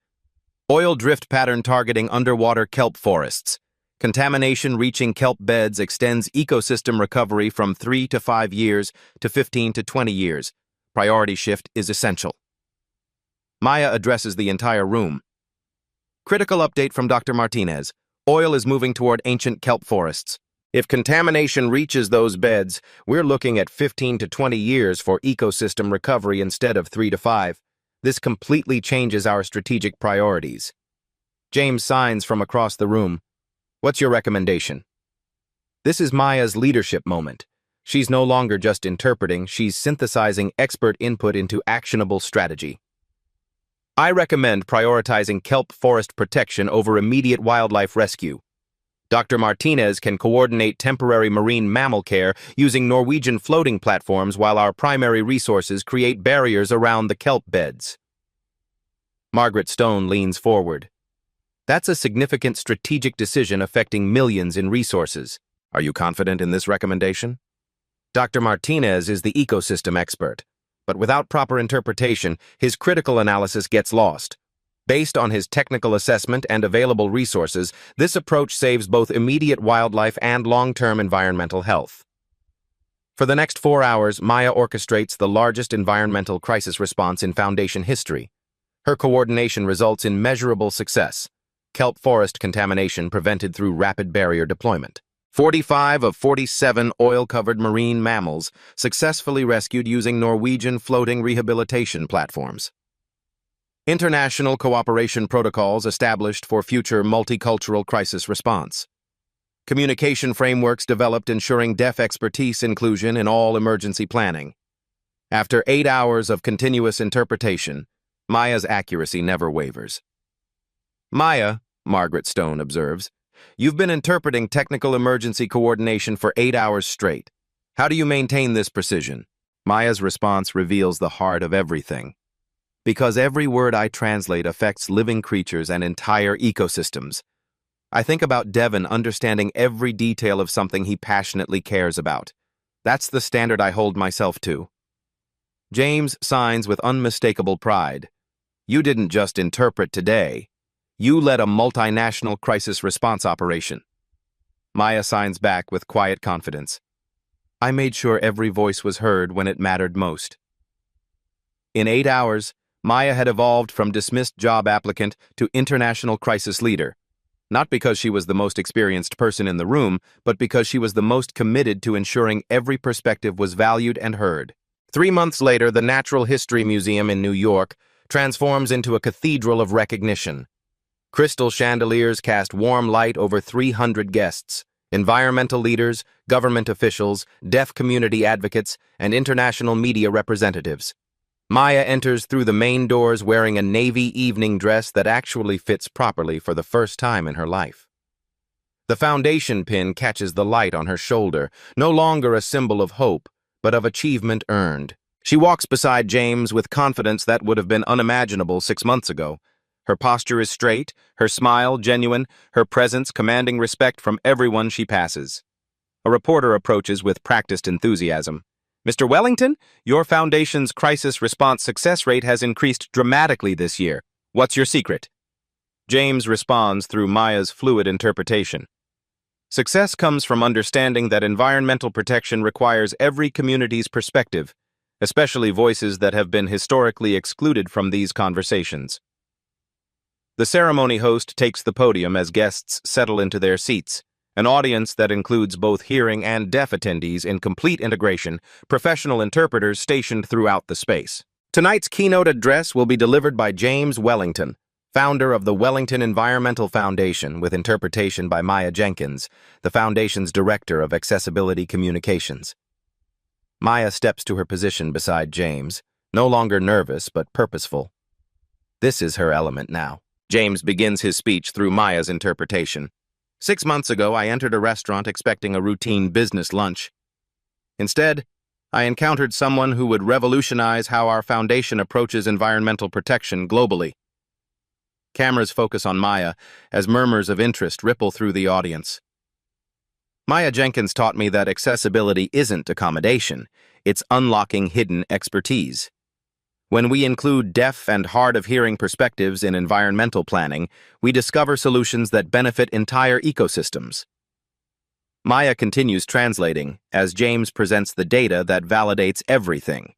"Oil drift pattern targeting underwater kelp forests. Contamination reaching kelp beds extends ecosystem recovery from 3 to 5 years to 15 to 20 years. Priority shift is essential." Maya addresses the entire room. "Critical update from Dr. Martinez. Oil is moving toward ancient kelp forests. If contamination reaches those beds, we're looking at 15 to 20 years for ecosystem recovery instead of 3 to 5. This completely changes our strategic priorities." James signs from across the room. "What's your recommendation?" This is Maya's leadership moment. She's no longer just interpreting, she's synthesizing expert input into actionable strategy. "I recommend prioritizing kelp forest protection over immediate wildlife rescue. Dr. Martinez can coordinate temporary marine mammal care using Norwegian floating platforms while our primary resources create barriers around the kelp beds." Margaret Stone leans forward. "That's a significant strategic decision affecting millions in resources. Are you confident in this recommendation?" Dr. Martinez is the ecosystem expert, but without proper interpretation, his critical analysis gets lost. Based on his technical assessment and available resources, this approach saves both immediate wildlife and long-term environmental health. For the next 4 hours, Maya orchestrates the largest environmental crisis response in Foundation history. Her coordination results in measurable success. Kelp forest contamination prevented through rapid barrier deployment. 45 of 47 oil-covered marine mammals successfully rescued using Norwegian floating rehabilitation platforms. International cooperation protocols established for future multicultural crisis response. Communication frameworks developed ensuring deaf expertise inclusion in all emergency planning. After 8 hours of continuous interpretation, Maya's accuracy never wavers. "Maya," Margaret Stone observes, "you've been interpreting technical emergency coordination for 8 hours straight. How do you maintain this precision?" Maya's response reveals the heart of everything. "Because every word I translate affects living creatures and entire ecosystems. I think about Devon understanding every detail of something he passionately cares about. That's the standard I hold myself to." James signs with unmistakable pride. "You didn't just interpret today. You led a multinational crisis response operation. Maya signs back with quiet confidence. I made sure every voice was heard when it mattered most. In 8 hours, Maya had evolved from dismissed job applicant to international crisis leader. Not because she was the most experienced person in the room, but because she was the most committed to ensuring every perspective was valued and heard. 3 months later, the Natural History Museum in New York transforms into a cathedral of recognition. Crystal chandeliers cast warm light over 300 guests, environmental leaders, government officials, deaf community advocates, and international media representatives. Maya enters through the main doors wearing a navy evening dress that actually fits properly for the first time in her life. The foundation pin catches the light on her shoulder, no longer a symbol of hope, but of achievement earned. She walks beside James with confidence that would have been unimaginable 6 months ago. Her posture is straight, her smile genuine, her presence commanding respect from everyone she passes. A reporter approaches with practiced enthusiasm. Mr. Wellington, your foundation's crisis response success rate has increased dramatically this year. What's your secret? James responds through Maya's fluid interpretation. Success comes from understanding that environmental protection requires every community's perspective, especially voices that have been historically excluded from these conversations. The ceremony host takes the podium as guests settle into their seats, an audience that includes both hearing and deaf attendees in complete integration, professional interpreters stationed throughout the space. Tonight's keynote address will be delivered by James Wellington, founder of the Wellington Environmental Foundation, with interpretation by Maya Jenkins, the foundation's director of accessibility communications. Maya steps to her position beside James, no longer nervous but purposeful. This is her element now. James begins his speech through Maya's interpretation. 6 months ago, I entered a restaurant expecting a routine business lunch. Instead, I encountered someone who would revolutionize how our foundation approaches environmental protection globally. Cameras focus on Maya as murmurs of interest ripple through the audience. Maya Jenkins taught me that accessibility isn't accommodation, it's unlocking hidden expertise. When we include deaf and hard-of-hearing perspectives in environmental planning, we discover solutions that benefit entire ecosystems. Maya continues translating as James presents the data that validates everything.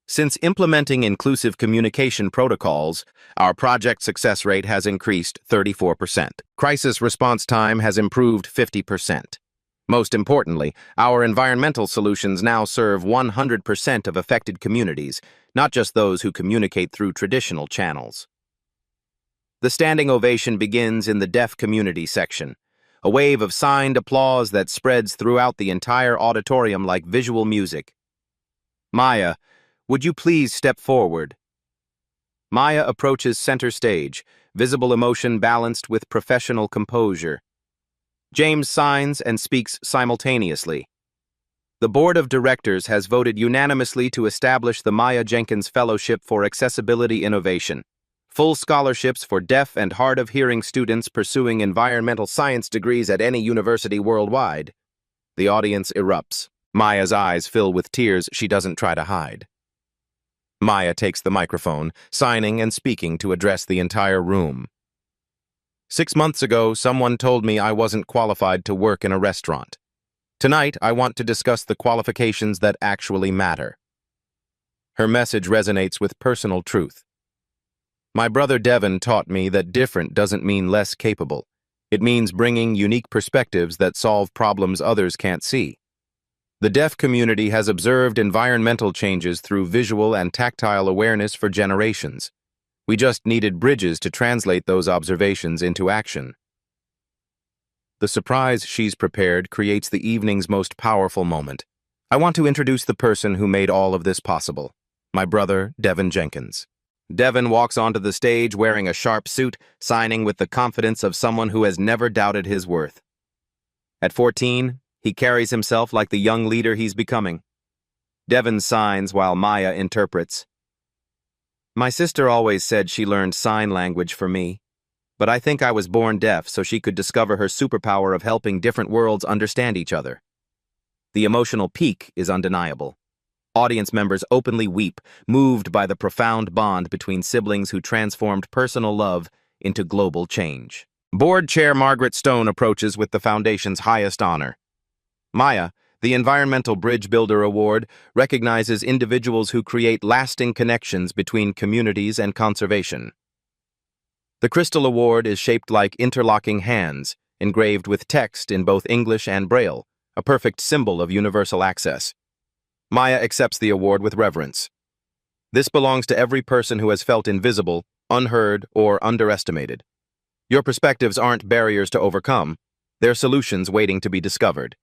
Since implementing inclusive communication protocols, our project success rate has increased 34%. Crisis response time has improved 50%. Most importantly, our environmental solutions now serve 100% of affected communities, not just those who communicate through traditional channels. The standing ovation begins in the deaf community section, a wave of signed applause that spreads throughout the entire auditorium like visual music. Maya, would you please step forward? Maya approaches center stage, visible emotion balanced with professional composure. James signs and speaks simultaneously. The board of directors has voted unanimously to establish the Maya Jenkins Fellowship for Accessibility Innovation, full scholarships for deaf and hard-of-hearing students pursuing environmental science degrees at any university worldwide. The audience erupts. Maya's eyes fill with tears she doesn't try to hide. Maya takes the microphone, signing and speaking to address the entire room. 6 months ago, someone told me I wasn't qualified to work in a restaurant. Tonight, I want to discuss the qualifications that actually matter. Her message resonates with personal truth. My brother Devin taught me that different doesn't mean less capable. It means bringing unique perspectives that solve problems others can't see. The deaf community has observed environmental changes through visual and tactile awareness for generations. We just needed bridges to translate those observations into action. The surprise she's prepared creates the evening's most powerful moment. I want to introduce the person who made all of this possible. My brother, Devin Jenkins. Devin walks onto the stage wearing a sharp suit, signing with the confidence of someone who has never doubted his worth. At 14, he carries himself like the young leader he's becoming. Devin signs while Maya interprets. My sister always said she learned sign language for me, but I think I was born deaf so she could discover her superpower of helping different worlds understand each other. The emotional peak is undeniable. Audience members openly weep, moved by the profound bond between siblings who transformed personal love into global change. Board Chair Margaret Stone approaches with the Foundation's highest honor. Maya, the Environmental Bridge Builder Award, recognizes individuals who create lasting connections between communities and conservation. The Crystal Award is shaped like interlocking hands, engraved with text in both English and Braille, a perfect symbol of universal access. Maya accepts the award with reverence. This belongs to every person who has felt invisible, unheard, or underestimated. Your perspectives aren't barriers to overcome, they're solutions waiting to be discovered.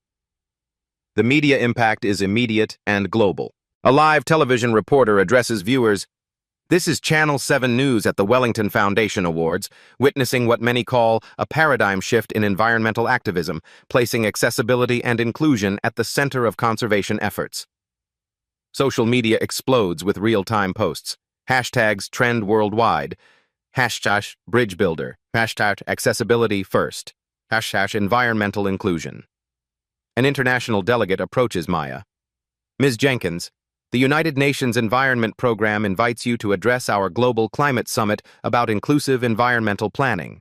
The media impact is immediate and global. A live television reporter addresses viewers. This is Channel 7 News at the Wellington Foundation Awards, witnessing what many call a paradigm shift in environmental activism, placing accessibility and inclusion at the center of conservation efforts. Social media explodes with real-time posts. Hashtags trend worldwide. Hashtag bridge builder. Hashtag accessibility first. Hashtag environmental inclusion. An international delegate approaches Maya. Ms. Jenkins, the United Nations Environment Program invites you to address our Global Climate Summit about inclusive environmental planning.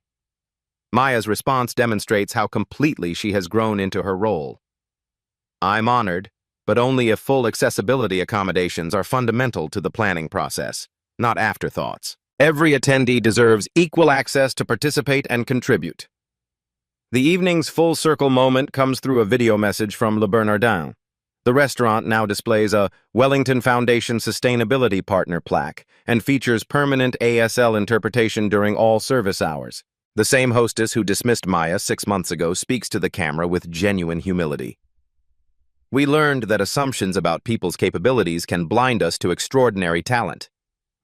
Maya's response demonstrates how completely she has grown into her role. I'm honored, but only if full accessibility accommodations are fundamental to the planning process, not afterthoughts. Every attendee deserves equal access to participate and contribute. The evening's full circle moment comes through a video message from Le Bernardin. The restaurant now displays a Wellington Foundation Sustainability Partner plaque and features permanent ASL interpretation during all service hours. The same hostess who dismissed Maya 6 months ago speaks to the camera with genuine humility. We learned that assumptions about people's capabilities can blind us to extraordinary talent.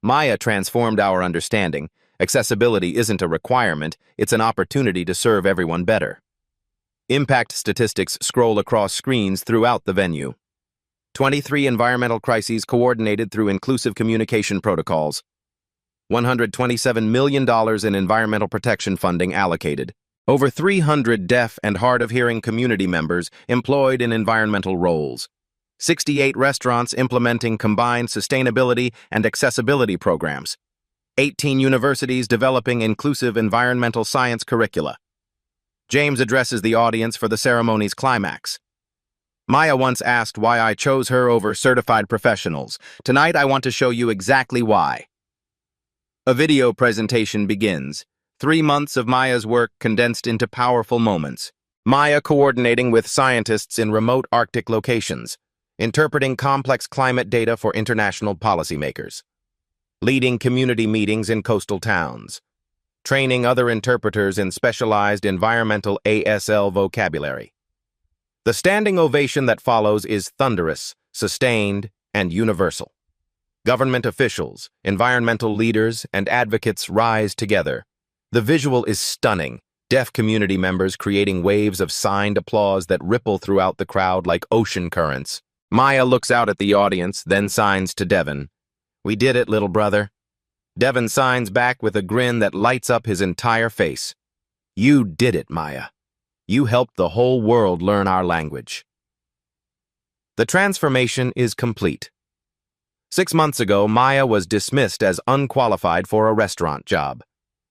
Maya transformed our understanding. Accessibility isn't a requirement, it's an opportunity to serve everyone better. Impact statistics scroll across screens throughout the venue. 23 environmental crises coordinated through inclusive communication protocols. $127 million in environmental protection funding allocated. Over 300 deaf and hard-of-hearing community members employed in environmental roles. 68 restaurants implementing combined sustainability and accessibility programs. 18 universities developing inclusive environmental science curricula. James addresses the audience for the ceremony's climax. Maya once asked why I chose her over certified professionals. Tonight I want to show you exactly why. A video presentation begins. 3 months of Maya's work condensed into powerful moments. Maya coordinating with scientists in remote Arctic locations, interpreting complex climate data for international policymakers, leading community meetings in coastal towns, training other interpreters in specialized environmental ASL vocabulary. The standing ovation that follows is thunderous, sustained, and universal. Government officials, environmental leaders, and advocates rise together. The visual is stunning, deaf community members creating waves of signed applause that ripple throughout the crowd like ocean currents. Maya looks out at the audience, then signs to Devon. "We did it, little brother." Devon signs back with a grin that lights up his entire face. "You did it, Maya. You helped the whole world learn our language." The transformation is complete. 6 months ago, Maya was dismissed as unqualified for a restaurant job.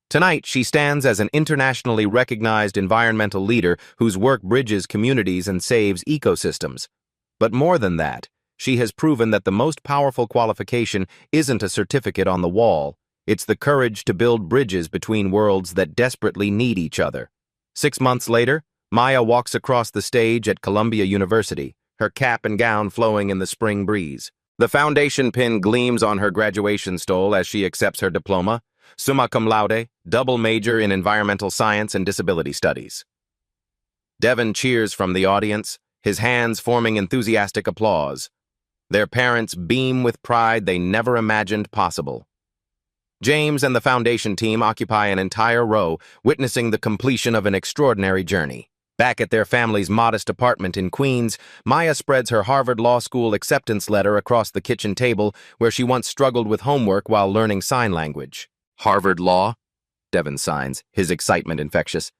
Tonight, she stands as an internationally recognized environmental leader whose work bridges communities and saves ecosystems. But more than that, she has proven that the most powerful qualification isn't a certificate on the wall, it's the courage to build bridges between worlds that desperately need each other. 6 months later, Maya walks across the stage at Columbia University, her cap and gown flowing in the spring breeze. The foundation pin gleams on her graduation stole as she accepts her diploma, summa cum laude, double major in environmental science and disability studies. Devon cheers from the audience, his hands forming enthusiastic applause. Their parents beam with pride they never imagined possible. James and the foundation team occupy an entire row, witnessing the completion of an extraordinary journey. Back at their family's modest apartment in Queens, Maya spreads her Harvard Law School acceptance letter across the kitchen table where she once struggled with homework while learning sign language. "Harvard Law?" Devon signs, his excitement infectious.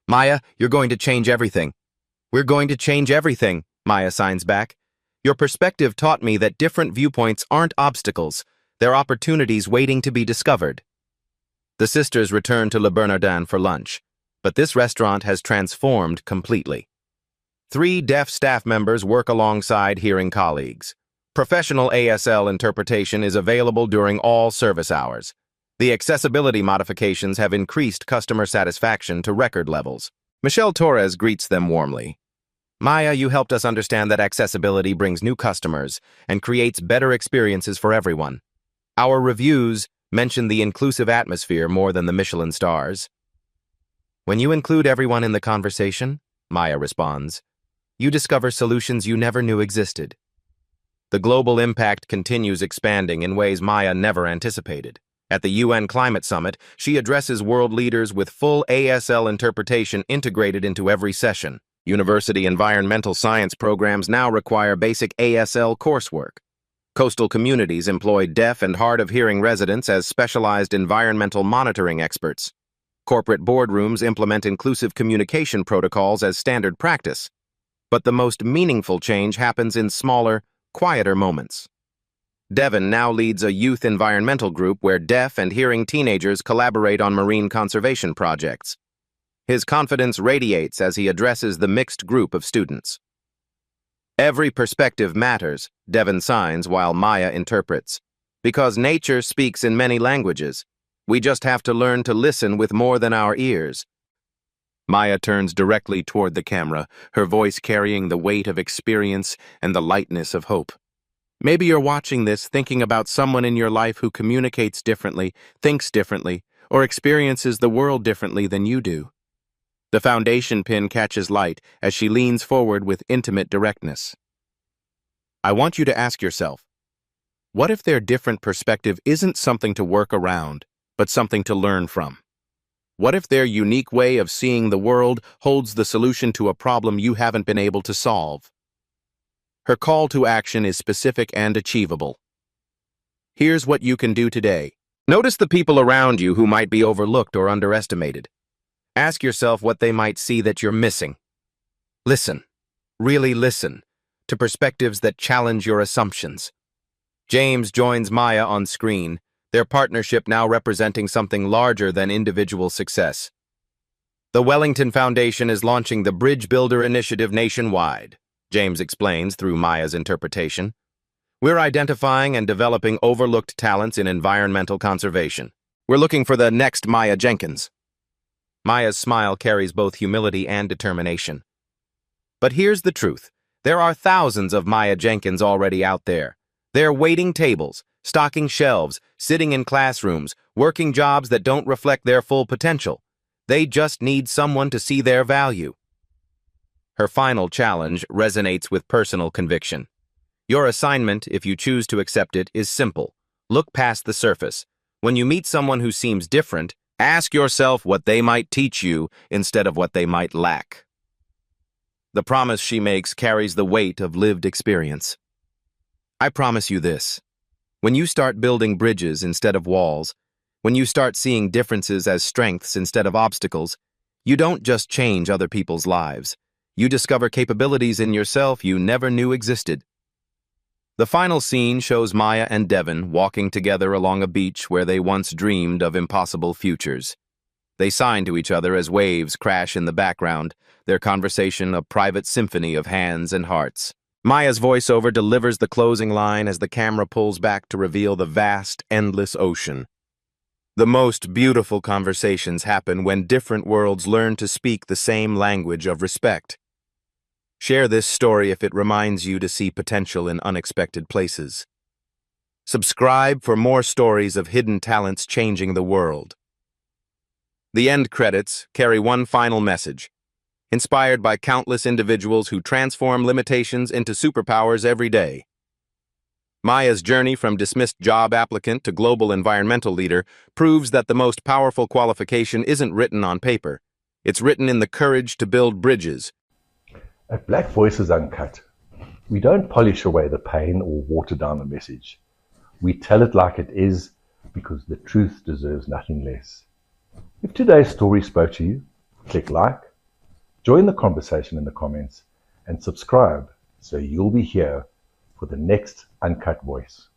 "Maya, you're going to change everything." "We're going to change everything," Maya signs back. "Your perspective taught me that different viewpoints aren't obstacles, they're opportunities waiting to be discovered." The sisters return to Le Bernardin for lunch, but this restaurant has transformed completely. 3 deaf staff members work alongside hearing colleagues. Professional ASL interpretation is available during all service hours. The accessibility modifications have increased customer satisfaction to record levels. Michelle Torres greets them warmly. Maya, you helped us understand that accessibility brings new customers and creates better experiences for everyone. Our reviews mention the inclusive atmosphere more than the Michelin stars. When you include everyone in the conversation, Maya responds, you discover solutions you never knew existed. The global impact continues expanding in ways Maya never anticipated. At the UN Climate Summit, she addresses world leaders with full ASL interpretation integrated into every session. University environmental science programs now require basic ASL coursework. Coastal communities employ deaf and hard-of-hearing residents as specialized environmental monitoring experts. Corporate boardrooms implement inclusive communication protocols as standard practice. But the most meaningful change happens in smaller, quieter moments. Devin now leads a youth environmental group where deaf and hearing teenagers collaborate on marine conservation projects. His confidence radiates as he addresses the mixed group of students. Every perspective matters, Devin signs while Maya interprets. Because nature speaks in many languages, we just have to learn to listen with more than our ears. Maya turns directly toward the camera, her voice carrying the weight of experience and the lightness of hope. Maybe you're watching this thinking about someone in your life who communicates differently, thinks differently, or experiences the world differently than you do. The foundation pin catches light as she leans forward with intimate directness. I want you to ask yourself, what if their different perspective isn't something to work around, but something to learn from? What if their unique way of seeing the world holds the solution to a problem you haven't been able to solve? Her call to action is specific and achievable. Here's what you can do today. Notice the people around you who might be overlooked or underestimated. Ask yourself what they might see that you're missing. Listen, really listen, to perspectives that challenge your assumptions. James joins Maya on screen, their partnership now representing something larger than individual success. The Wellington Foundation is launching the Bridge Builder Initiative nationwide, James explains through Maya's interpretation. We're identifying and developing overlooked talents in environmental conservation. We're looking for the next Maya Jenkins. Maya's smile carries both humility and determination. But here's the truth. There are thousands of Maya Jenkins already out there. They're waiting tables, stocking shelves, sitting in classrooms, working jobs that don't reflect their full potential. They just need someone to see their value. Her final challenge resonates with personal conviction. Your assignment, if you choose to accept it, is simple. Look past the surface. When you meet someone who seems different, ask yourself what they might teach you instead of what they might lack. The promise she makes carries the weight of lived experience. I promise you this. When you start building bridges instead of walls, when you start seeing differences as strengths instead of obstacles, you don't just change other people's lives. You discover capabilities in yourself you never knew existed. The final scene shows Maya and Devin walking together along a beach where they once dreamed of impossible futures. They sign to each other as waves crash in the background, their conversation a private symphony of hands and hearts. Maya's voiceover delivers the closing line as the camera pulls back to reveal the vast, endless ocean. The most beautiful conversations happen when different worlds learn to speak the same language of respect. Share this story if it reminds you to see potential in unexpected places. Subscribe for more stories of hidden talents changing the world. The end credits carry one final message. Inspired by countless individuals who transform limitations into superpowers every day. Maya's journey from dismissed job applicant to global environmental leader proves that the most powerful qualification isn't written on paper. It's written in the courage to build bridges. At Black Voices Uncut, we don't polish away the pain or water down the message. We tell it like it is because the truth deserves nothing less. If today's story spoke to you, click like, join the conversation in the comments, and subscribe so you'll be here for the next Uncut Voice.